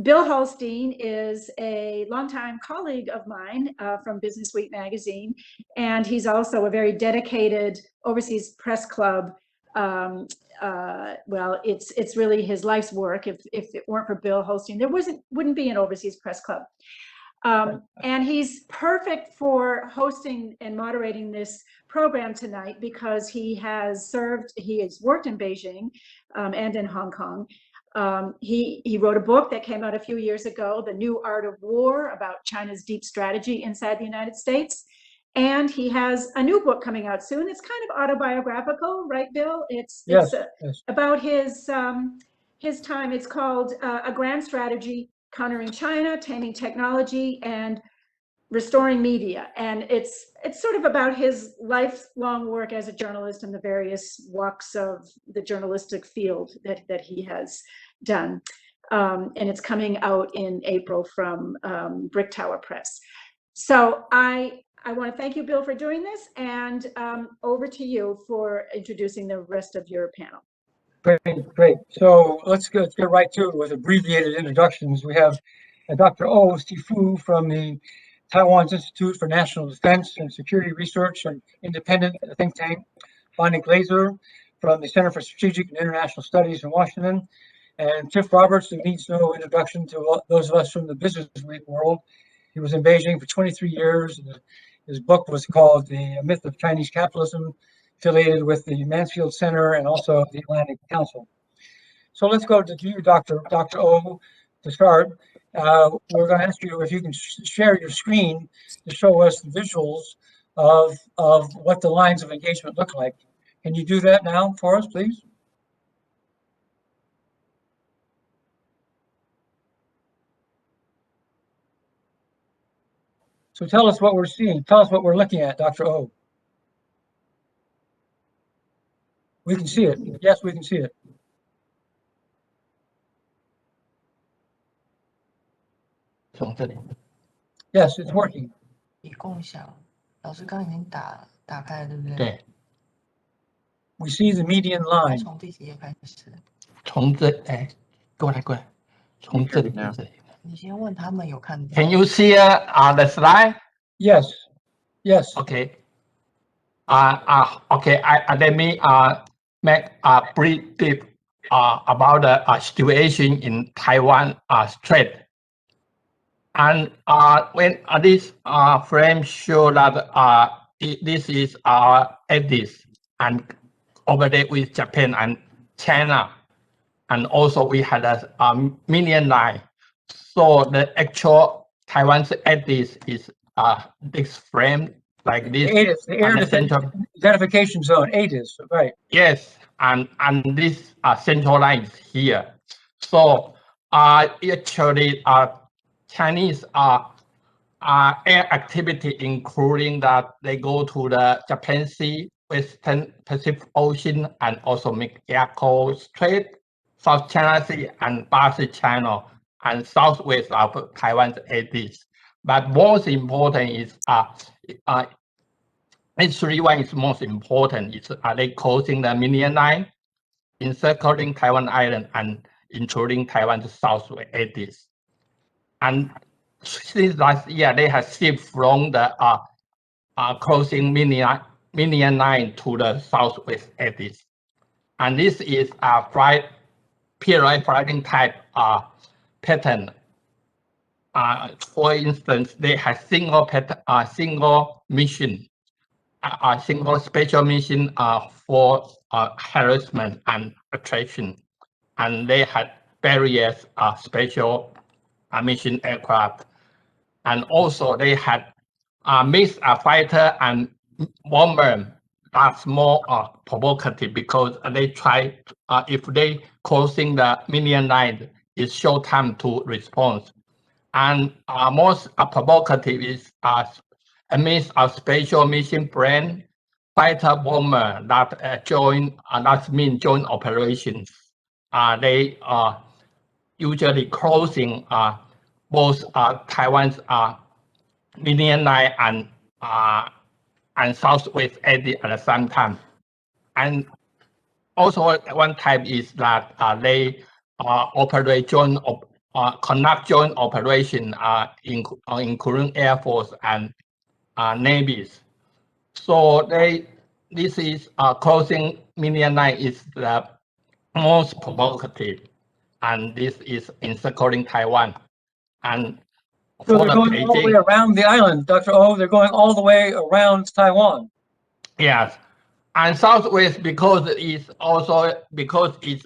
Bill Holstein is a longtime colleague of mine from BusinessWeek magazine, and he's also a very dedicated Overseas Press Club. Well, it's really his life's work. If it weren't for Bill Holstein, there wouldn't be an Overseas Press Club. And he's perfect for hosting and moderating this program tonight because he has worked in Beijing and in Hong Kong. He wrote a book that came out a few years ago, The New Art of War, about China's deep strategy inside the United States. And he has a new book coming out soon. It's kind of autobiographical, right, Bill? It's about his time. It's called A Grand Strategy: Countering China, Taming Technology, and Restoring Media. And it's sort of about his lifelong work as a journalist and the various walks of the journalistic field that he has done. And it's coming out in April from Brick Tower Press. So I want to thank you, Bill, for doing this, and over to you for introducing the rest of your panel. Great. So let's get right to it with abbreviated introductions. We have Dr. O. Fu from the Taiwan's Institute for National Defense and Security Research, an independent think tank. Bonnie Glaser from the Center for Strategic and International Studies in Washington. And Tiff Roberts, who needs no introduction to those of us from the BusinessWeek world. He was in Beijing for 23 years. His book was called The Myth of Chinese Capitalism, affiliated with the Mansfield Center and also the Atlantic Council. So let's go to you, Dr. O, to start. We're going to ask you if you can share your screen to show us the visuals of what the lines of engagement look like. Can you do that now for us, please? So tell us what we're seeing. Tell us what we're looking at, Dr. O. We can see it. Yes, we can see it. Yes, it's working. 共享，老师刚已经打开了，对不对？对。We see the median line. 从第几页开始？从这，过来，从这里。你先问他们有看到。Can you see the slide? Yes. Okay. Okay. Let me make a brief about the situation in Taiwan Strait. And when this frame show that this is our edges, and over there with Japan and China, and also we had a million line. So the actual Taiwan's edges is this frame like this. ATIS, the air identification zone, ATIS, right? Yes, and this central line is here. So actually Chinese air activity, including that they go to the Japan Sea, Western Pacific Ocean, and also Miyako Strait, South China Sea, and Pacific Channel, and southwest of Taiwan's edges. But most important is H31 is most important. It's they crossing the median line, encircling Taiwan Island, and including Taiwan's southwest edges. And since last year, they have shifted from the crossing median line to the southwest edges. And this is a period flighting type pattern. For instance, they have single mission, a single special mission for harassment and attraction, and they had various special mission aircraft, and also they had mixed fighter and bomber. That's more provocative because they try if they crossing the median line, it's short time to respond. And most provocative is a mix of special mission plane, fighter bomber that join joint operations. They usually crossing both Taiwan's median line and southwest edge at the same time. And also one type is that they operate joint conduct joint operation, including Air Force and navies. So this is crossing Meridian Line is the most provocative, and this is encircling Taiwan. And So for they're the going all the way Beijing, around the island, Dr. O. They're going all the way around Taiwan. yes, and southwest because it's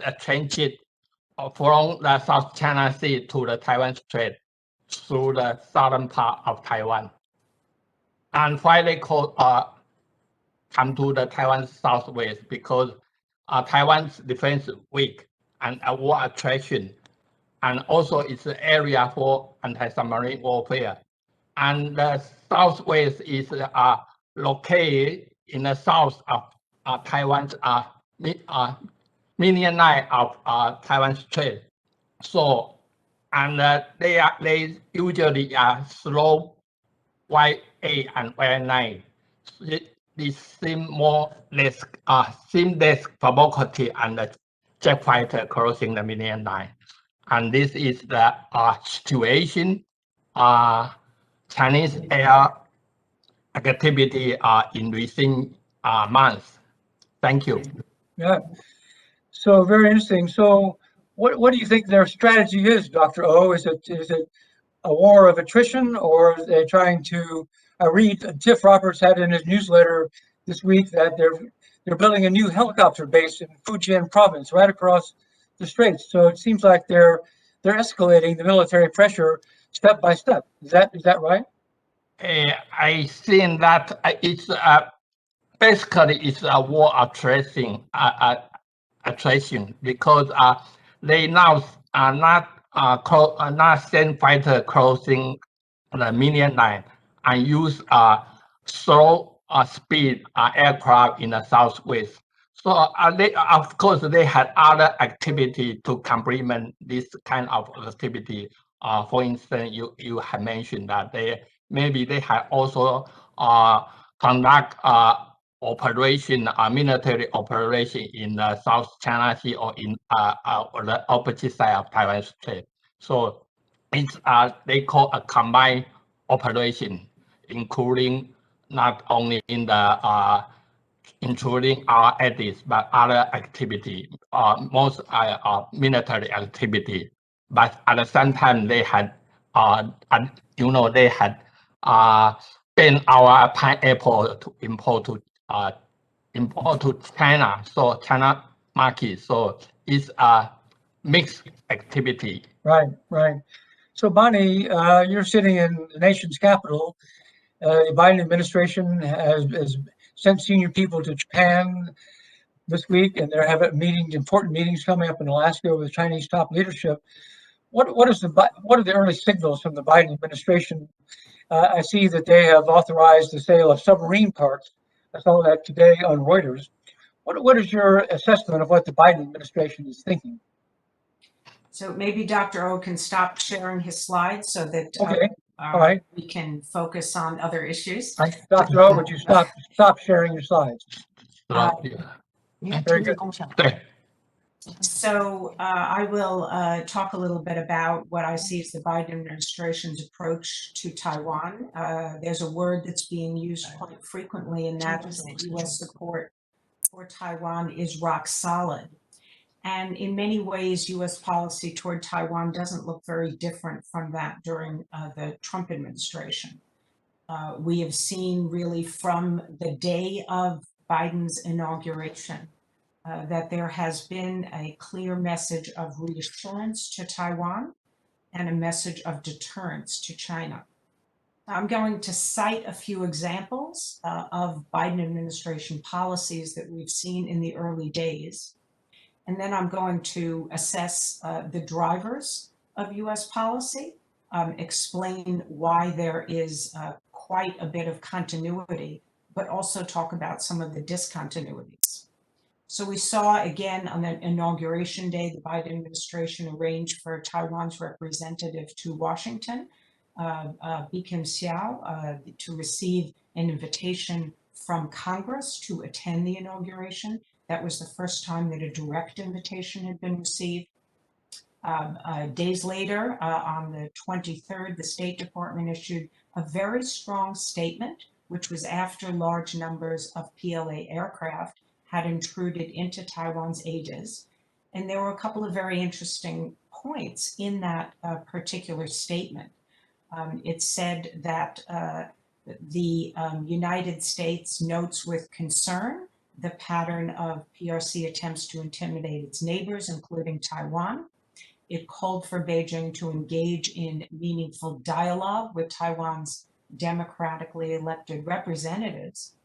a transit from the South China Sea to the Taiwan Strait through the southern part of Taiwan. And why they come to the Taiwan southwest because Taiwan's defense weak and a war attraction, and also it's an area for anti-submarine warfare. And the southwest is located in the south of Taiwan's Meridian Line of Taiwan Strait. So, and they usually are slow YA and YA9. This seem less provocative and the jet fighter crossing the Meridian Line. And this is the situation. Chinese air activity in recent months. Thank you. Yeah. So very interesting. So what do you think their strategy is, Dr. O? Is it a war of attrition, or are they trying to? I read Tiff Roberts had in his newsletter this week that they're building a new helicopter base in Fujian province, right across the straits. So it seems like they're escalating the military pressure step by step. Is that right? I think that it's basically it's a war attrition because they now are not send fighter crossing the Meridian Line and use slow speed aircraft in the southwest. So they, of course, they had other activity to complement this kind of activity. For instance, you have mentioned that they had also conduct operation, military operation in the South China Sea or in the opposite side of Taiwan Strait. So it's they call a combined operation, including not only in the including our edits but other activity, most military activity. But at the same time, they had they had banned our pineapple to import to China, so China market. So it's a mixed activity. Right, right. So Bonnie, you're sitting in the nation's capital. The Biden administration has sent senior people to Japan this week, and they're having important meetings coming up in Alaska with Chinese top leadership. What are the early signals from the Biden administration? I see that they have authorized the sale of submarine parts. I saw that today on Reuters. What is your assessment of what the Biden administration is thinking? So maybe Dr. O can stop sharing his slides so that Okay. All right. we can focus on other issues. Dr. O, would you stop sharing your slides? Very good. 对。 So I will talk a little bit about what I see as the Biden administration's approach to Taiwan. There's a word that's being used quite frequently, and that is that U.S. support for Taiwan is rock solid. And in many ways, U.S. policy toward Taiwan doesn't look very different from that during the Trump administration. We have seen really from the day of Biden's inauguration that there has been a clear message of reassurance to Taiwan and a message of deterrence to China. I'm going to cite a few examples of Biden administration policies that we've seen in the early days. And then I'm going to assess the drivers of US policy, explain why there is quite a bit of continuity, but also talk about some of the discontinuities. So we saw again on the inauguration day, the Biden administration arranged for Taiwan's representative to Washington, Bi-khim Hsiao, to receive an invitation from Congress to attend the inauguration. That was the first time that a direct invitation had been received. Days later, on the 23rd, the State Department issued a very strong statement, which was after large numbers of PLA aircraft had intruded into Taiwan's airs. And there were a couple of very interesting points in that particular statement. It said that the United States notes with concern the pattern of PRC attempts to intimidate its neighbors, including Taiwan. It called for Beijing to engage in meaningful dialogue with Taiwan's democratically elected representatives.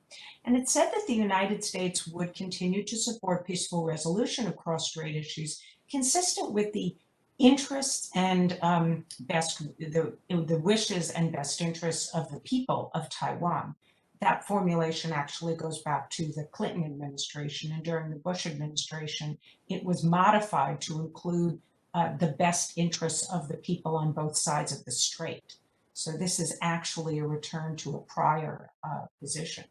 And it said that the United States would continue to support peaceful resolution of cross-strait issues consistent with the interests and the wishes and best interests of the people of Taiwan. That formulation actually goes back to the Clinton administration, and during the Bush administration, it was modified to include the best interests of the people on both sides of the strait. So this is actually a return to a prior position.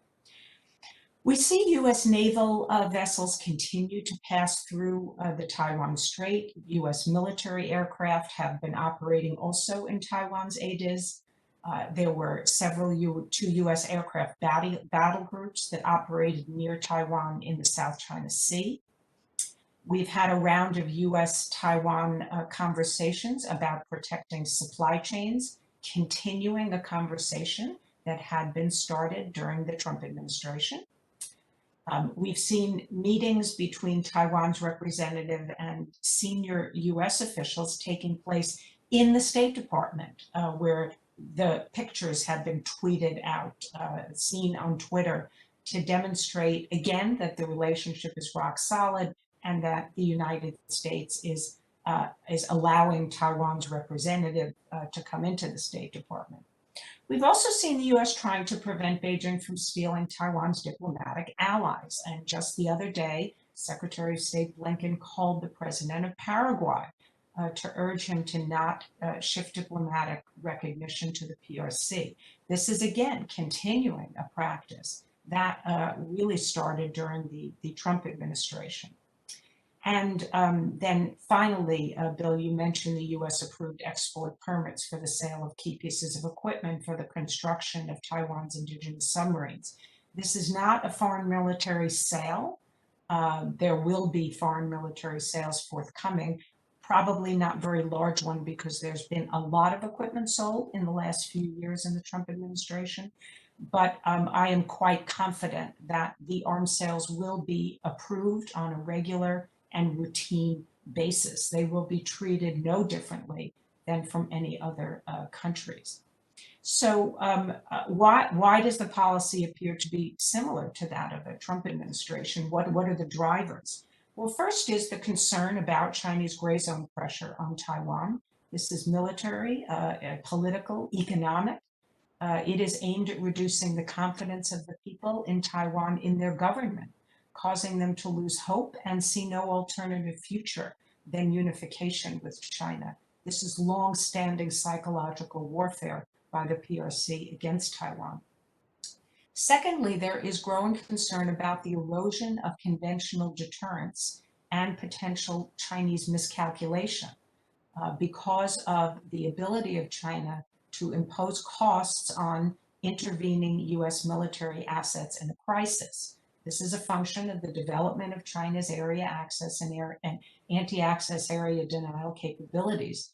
We see US naval vessels continue to pass through the Taiwan Strait. US military aircraft have been operating also in Taiwan's airs. There were two US aircraft battle groups that operated near Taiwan in the South China Sea. We've had a round of US-Taiwan conversations about protecting supply chains, continuing a conversation that had been started during the Trump administration. We've seen meetings between Taiwan's representative and senior US officials taking place in the State Department, where the pictures have been tweeted out, seen on Twitter, to demonstrate again that the relationship is rock solid and that the United States is allowing Taiwan's representative to come into the State Department. We've also seen the US trying to prevent Beijing from stealing Taiwan's diplomatic allies. And just the other day, Secretary of State Blinken called the president of Paraguay to urge him to not shift diplomatic recognition to the PRC. This is, again, continuing a practice that really started during the Trump administration. And then finally, Bill, you mentioned the US approved export permits for the sale of key pieces of equipment for the construction of Taiwan's indigenous submarines. This is not a foreign military sale. There will be foreign military sales forthcoming, probably not very large one because there's been a lot of equipment sold in the last few years in the Trump administration. But I am quite confident that the arms sales will be approved on a regular and routine basis. They will be treated no differently than from any other countries. So why does the policy appear to be similar to that of the Trump administration? What are the drivers? Well, first is the concern about Chinese gray zone pressure on Taiwan. This is military, political, economic. It is aimed at reducing the confidence of the people in Taiwan in their government, causing them to lose hope and see no alternative future than unification with China. This is long-standing psychological warfare by the PRC against Taiwan. Secondly, there is growing concern about the erosion of conventional deterrence and potential Chinese miscalculation because of the ability of China to impose costs on intervening US military assets in a crisis. This is a function of the development of China's area access and anti-access area denial capabilities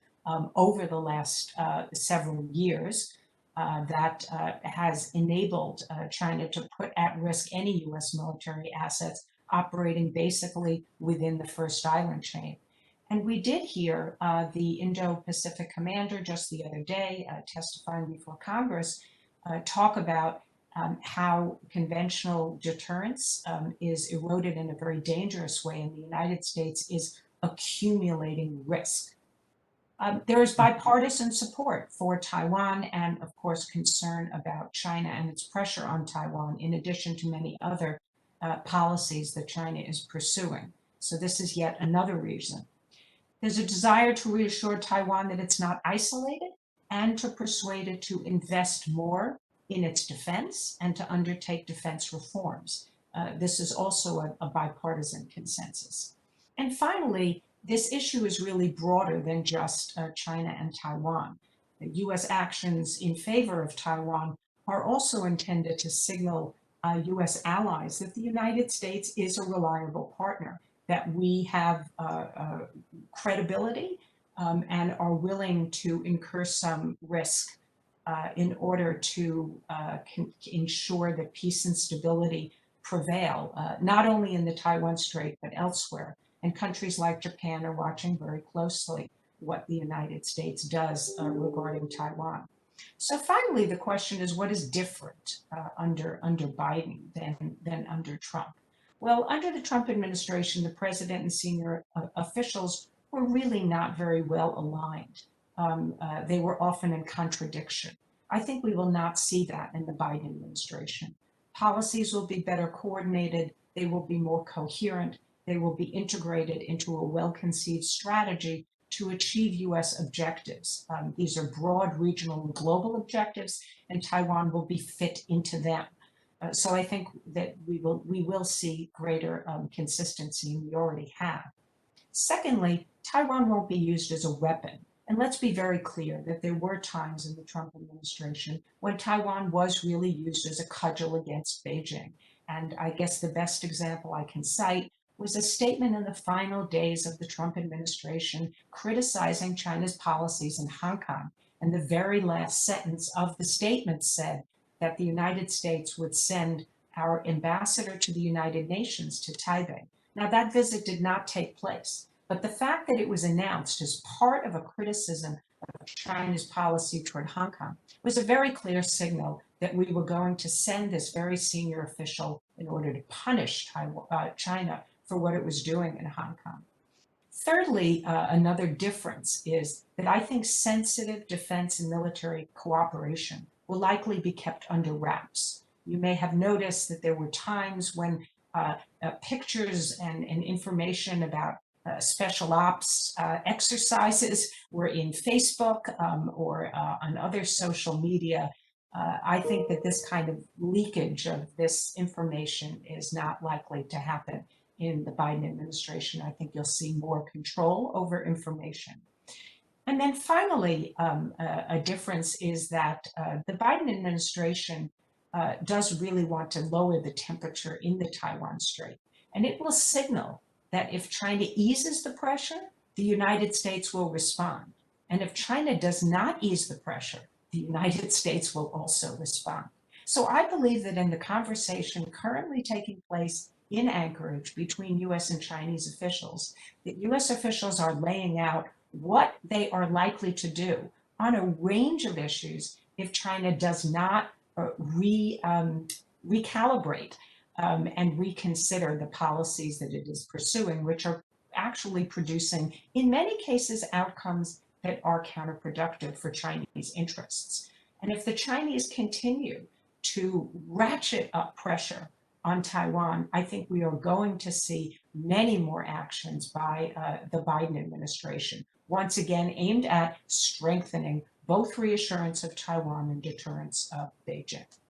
over the last several years that has enabled China to put at risk any US military assets operating basically within the first island chain. And we did hear the Indo-Pacific commander just the other day testifying before Congress talk about how conventional deterrence is eroded in a very dangerous way, and the United States is accumulating risk. There is bipartisan support for Taiwan and, of course, concern about China and its pressure on Taiwan, in addition to many other policies that China is pursuing. So this is yet another reason. There's a desire to reassure Taiwan that it's not isolated and to persuade it to invest more in its defense and to undertake defense reforms. This is also a bipartisan consensus. And finally, this issue is really broader than just China and Taiwan. The US actions in favor of Taiwan are also intended to signal US allies that the United States is a reliable partner, that we have credibility and are willing to incur some risk in order to ensure that peace and stability prevail, not only in the Taiwan Strait, but elsewhere. And countries like Japan are watching very closely what the United States does regarding Taiwan. So finally, the question is, what is different under Biden than under Trump? Well, under the Trump administration, the president and senior officials were really not very well aligned. They were often in contradiction. I think we will not see that in the Biden administration. Policies will be better coordinated, they will be more coherent, they will be integrated into a well-conceived strategy to achieve US objectives. These are broad regional and global objectives, and Taiwan will be fit into them. So I think that we will see greater consistency, and we already have. Secondly, Taiwan won't be used as a weapon. And let's be very clear that there were times in the Trump administration when Taiwan was really used as a cudgel against Beijing. And I guess the best example I can cite was a statement in the final days of the Trump administration criticizing China's policies in Hong Kong. And the very last sentence of the statement said that the United States would send our ambassador to the United Nations to Taipei. Now, that visit did not take place, but the fact that it was announced as part of a criticism of China's policy toward Hong Kong was a very clear signal that we were going to send this very senior official in order to punish China for what it was doing in Hong Kong. Thirdly, another difference is that I think sensitive defense and military cooperation will likely be kept under wraps. You may have noticed that there were times when pictures and information about special ops exercises were in Facebook or on other social media. I think that this kind of leakage of this information is not likely to happen in the Biden administration. I think you'll see more control over information. And then finally, a difference is that the Biden administration does really want to lower the temperature in the Taiwan Strait. And it will signal that if China eases the pressure, the United States will respond. And if China does not ease the pressure, the United States will also respond. So I believe that in the conversation currently taking place in Anchorage between US and Chinese officials, that US officials are laying out what they are likely to do on a range of issues if China does not recalibrate and reconsider the policies that it is pursuing, which are actually producing, in many cases, outcomes that are counterproductive for Chinese interests. And if the Chinese continue to ratchet up pressure on Taiwan, I think we are going to see many more actions by the Biden administration, once again aimed at strengthening both reassurance of Taiwan and deterrence of Beijing.